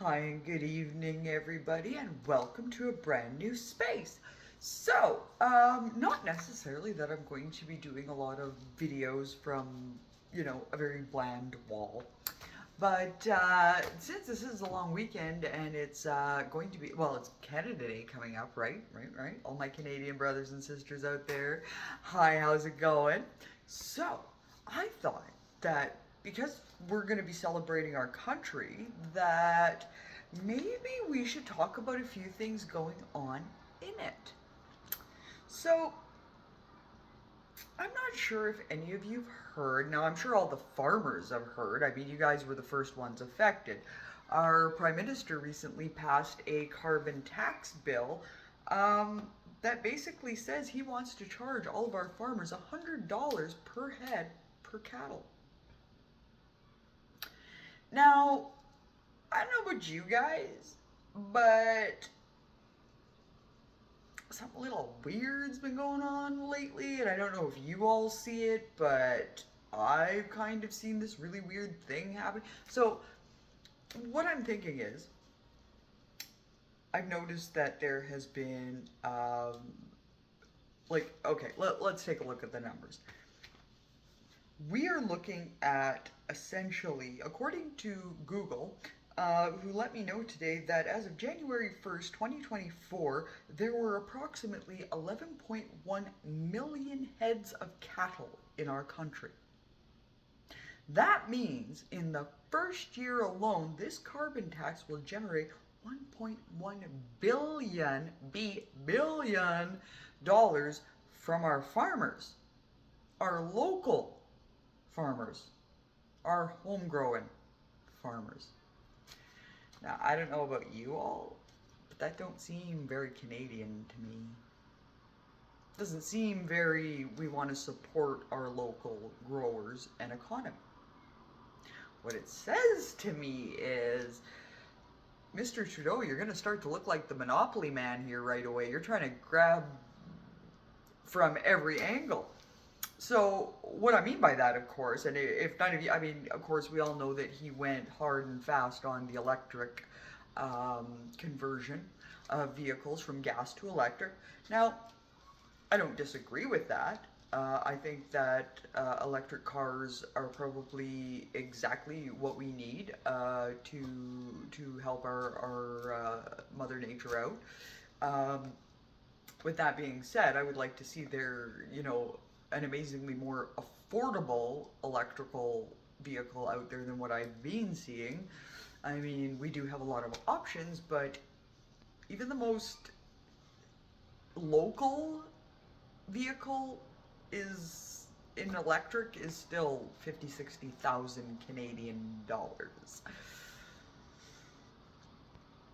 Hi and good evening, everybody, and welcome to a brand new space. Not necessarily that I'm going to be doing a lot of videos from, a very bland wall. But since this is a long weekend and it's going to be, well, it's Canada Day coming up, right? Right? All my Canadian brothers and sisters out there. Hi, how's it going? So, I thought that because we're going to be celebrating our country, that maybe we should talk about a few things going on in it. So, I'm not sure if any of you've heard. Now, I'm sure all the farmers have heard. I mean, you guys were the first ones affected. Our Prime Minister recently passed a carbon tax bill that basically says he wants to charge all of our farmers $100 per head per cattle. Now, I don't know about you guys, but something a little weird's been going on lately, and I don't know if you all see it, but I've kind of seen this really weird thing happen. So, what I'm thinking is, I've noticed that there has been, okay, let's take a look at the numbers. We are looking at essentially, according to Google, who let me know today that as of January 1st, 2024, there were approximately 11.1 million heads of cattle in our country. That means in the first year alone, this carbon tax will generate 1.1 billion dollars from our farmers, our local farmers, our homegrown farmers. Now, I don't know about you all, but that don't seem very Canadian to me. Doesn't seem very, we want to support our local growers and economy. What it says to me is, Mr. Trudeau, you're going to start to look like the Monopoly man here right away. You're trying to grab from every angle. So, what I mean by that, of course, and if none of you, I mean, of course, we all know that he went hard and fast on the electric conversion of vehicles from gas to electric. Now, I don't disagree with that. I think that electric cars are probably exactly what we need to help our Mother Nature out. With that being said, I would like to see an amazingly more affordable electrical vehicle out there than what I've been seeing. I mean, we do have a lot of options, but even the most local vehicle is in electric is still 50,000-60,000 Canadian dollars.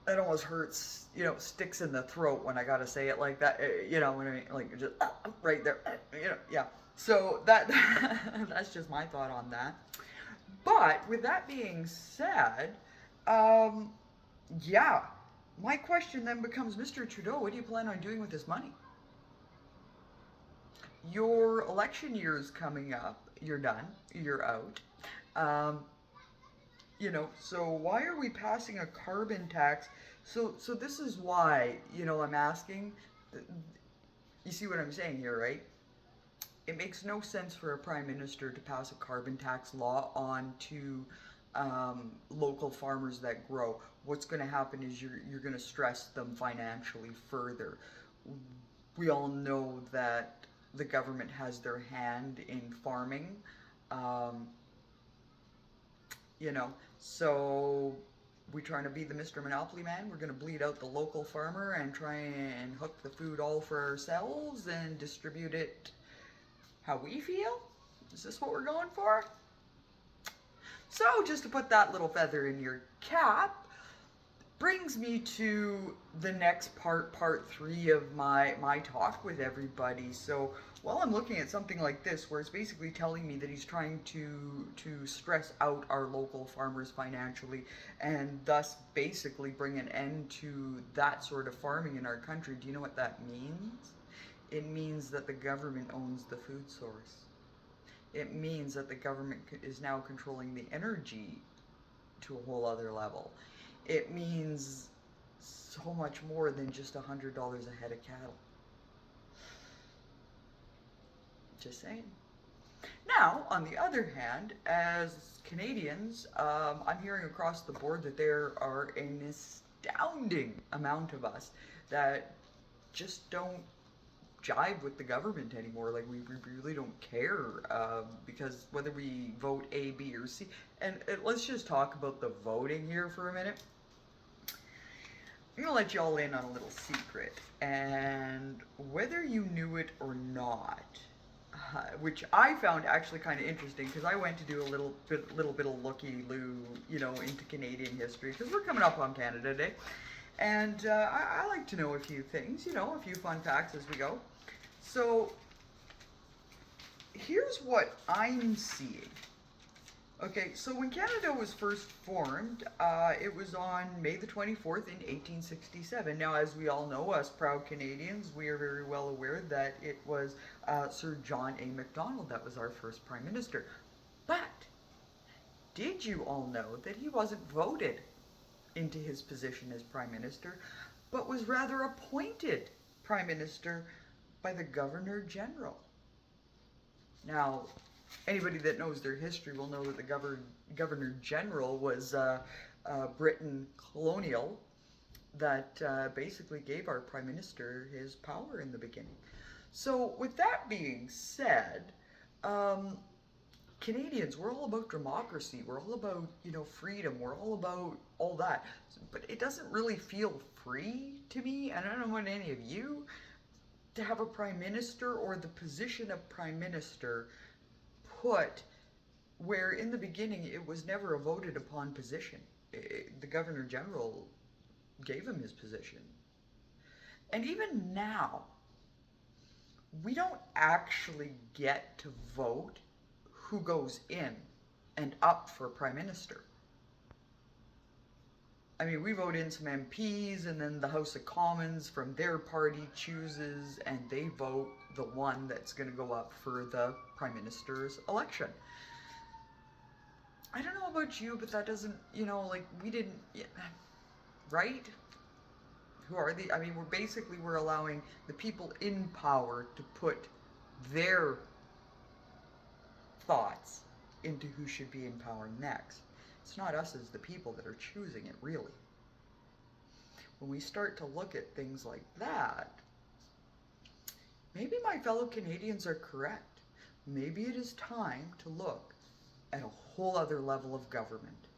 It almost hurts, sticks in the throat when I gotta say it like that. When I mean, like just right there, yeah. So that that's just my thought on that. But with that being said, um, yeah, my question then becomes, Mr. Trudeau, what do you plan on doing with this money? Your election year is coming up. You're done. You're out. Um, so why are we passing a carbon tax? So this is why, I'm asking. You see what I'm saying here, right? It makes no sense for a prime minister to pass a carbon tax law on to local farmers that grow. What's going to happen is you're going to stress them financially further. We all know that the government has their hand in farming. Um, so we're trying to be the Mr. Monopoly man. We're going to bleed out the local farmer and try and hook the food all for ourselves and distribute it how we feel. Is this what we're going for? So just to put that little feather in your cap, brings me to the next part 3 of my talk with everybody. So while I'm looking at something like this, where it's basically telling me that he's trying to stress out our local farmers financially, and thus basically bring an end to that sort of farming in our country, do you know what that means? It means that the government owns the food source. It means that the government is now controlling the energy to a whole other level. It means so much more than just $100 a head of cattle. Just saying. Now, on the other hand, as Canadians, I'm hearing across the board that there are an astounding amount of us that just don't jive with the government anymore. Like, we really don't care because whether we vote A, B, or C. And let's just talk about the voting here for a minute. I'm going to let y'all in on a little secret. And whether you knew it or not, which I found actually kind of interesting because I went to do a little bit of looky-loo, into Canadian history because we're coming up on Canada Day. And I like to know a few things, a few fun facts as we go. So here's what I'm seeing. Okay, so when Canada was first formed, it was on May the 24th in 1867. Now, as we all know, us proud Canadians, we are very well aware that it was Sir John A. Macdonald that was our first Prime Minister. But did you all know that he wasn't voted into his position as Prime Minister, but was rather appointed Prime Minister by the Governor General? Now, anybody that knows their history will know that the Governor General was Britain colonial that basically gave our Prime Minister his power in the beginning. So with that being said, Canadians, we're all about democracy. We're all about, freedom. We're all about all that. But it doesn't really feel free to me, and I don't know about any of you, to have a Prime Minister or the position of Prime Minister put where in the beginning it was never a voted upon position. The Governor General gave him his position. And even now, we don't actually get to vote who goes in and up for Prime Minister. I mean, we vote in some MPs, and then the House of Commons from their party chooses, and they vote the one that's going to go up for the Prime Minister's election. I don't know about you, but that doesn't, we didn't, right? We're allowing the people in power to put their thoughts into who should be in power next. It's not us as the people that are choosing it, really. When we start to look at things like that, maybe my fellow Canadians are correct. Maybe it is time to look at a whole other level of government.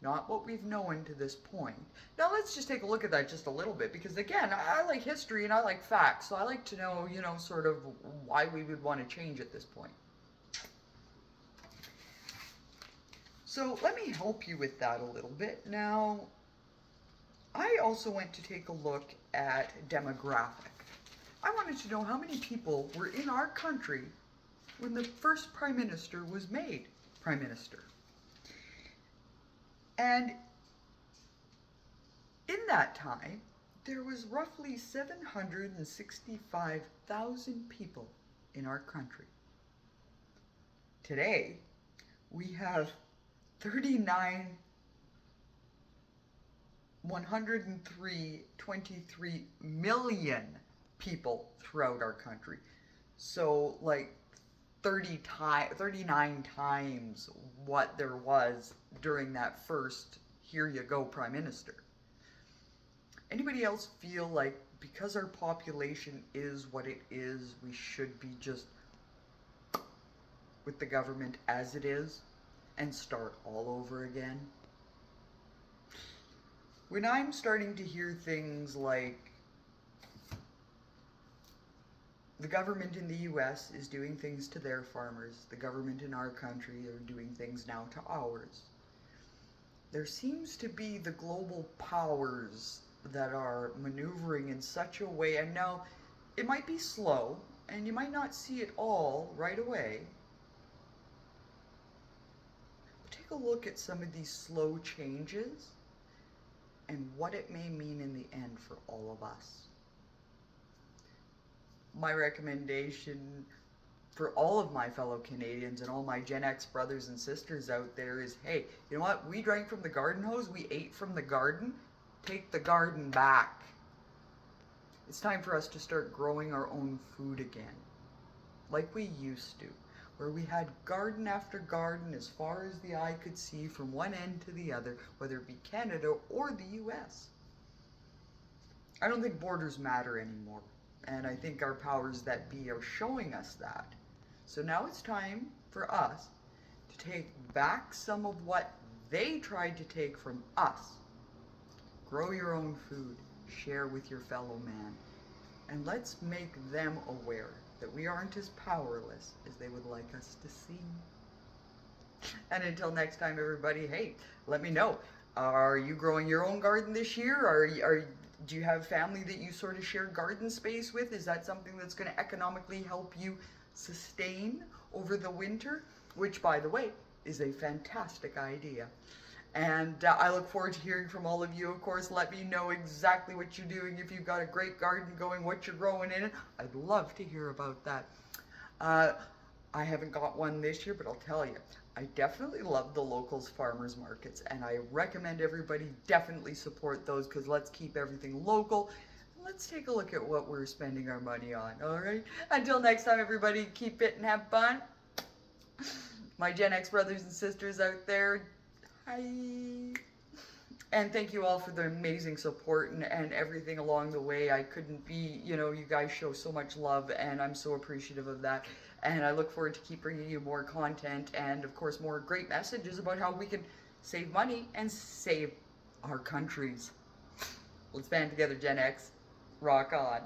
Not what we've known to this point. Now let's just take a look at that just a little bit, because again, I like history and I like facts, so I like to know, sort of why we would want to change at this point. So let me help you with that a little bit. Now, I also went to take a look at demographic. I wanted to know how many people were in our country when the first Prime Minister was made Prime Minister. And in that time, there was roughly 765,000 people in our country. Today, we have 103 million people throughout our country. So like 39 times what there was during that first here you go Prime Minister. Anybody else feel like because our population is what it is, we should be just with the government as it is and start all over again? When I'm starting to hear things like the government in the US is doing things to their farmers, the government in our country are doing things now to ours, there seems to be the global powers that are maneuvering in such a way, and now it might be slow and you might not see it all right away. Take a look at some of these slow changes and what it may mean in the end for all of us. My recommendation, for all of my fellow Canadians and all my Gen X brothers and sisters out there is, hey, you know what? We drank from the garden hose. We ate from the garden. Take the garden back. It's time for us to start growing our own food again, like we used to, where we had garden after garden as far as the eye could see from one end to the other, whether it be Canada or the US. I don't think borders matter anymore, and I think our powers that be are showing us that. So now it's time for us to take back some of what they tried to take from us. Grow your own food, share with your fellow man, and let's make them aware that we aren't as powerless as they would like us to seem. And until next time, everybody, hey, let me know. Are you growing your own garden this year? Do you have family that you sort of share garden space with? Is that something that's going to economically help you sustain over the winter? Which, by the way, is a fantastic idea. And I look forward to hearing from all of you. Of course, let me know exactly what you're doing. If you've got a great garden going, what you're growing in it. I'd love to hear about that. I haven't got one this year, but I'll tell you, I definitely love the locals farmers markets, and I recommend everybody definitely support those, because let's keep everything local. Let's take a look at what we're spending our money on, all right? Until next time, everybody, keep fit and have fun. My Gen X brothers and sisters out there, hi. And thank you all for the amazing support and everything along the way. I couldn't be, you guys show so much love, and I'm so appreciative of that. And I look forward to keep bringing you more content and, of course, more great messages about how we can save money and save our countries. Let's band together, Gen X. Rock on.